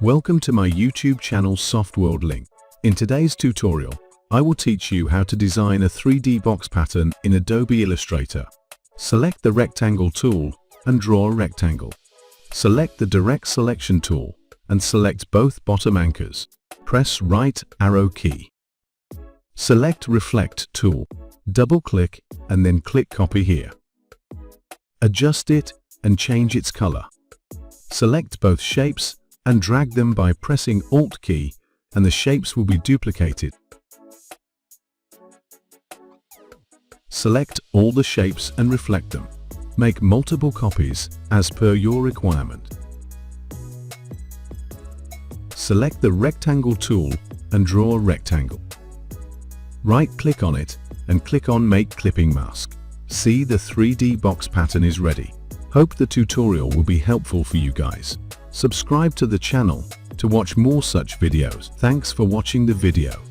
Welcome to my YouTube channel Softworldlink. In today's tutorial, I will teach you how to design a 3D box pattern in Adobe Illustrator. Select the rectangle tool and draw a rectangle. Select the direct selection tool and select both bottom anchors. Press right arrow key. Select reflect tool. Double-click and then click copy here. Adjust it and change its color. Select both shapes and drag them by pressing Alt key, and the shapes will be duplicated. Select all the shapes and reflect them. Make multiple copies as per your requirement. Select the rectangle tool and draw a rectangle. Right-click on it and click on Make Clipping Mask. See, the 3D box pattern is ready. Hope the tutorial will be helpful for you guys. Subscribe to the channel to watch more such videos. Thanks for watching the video.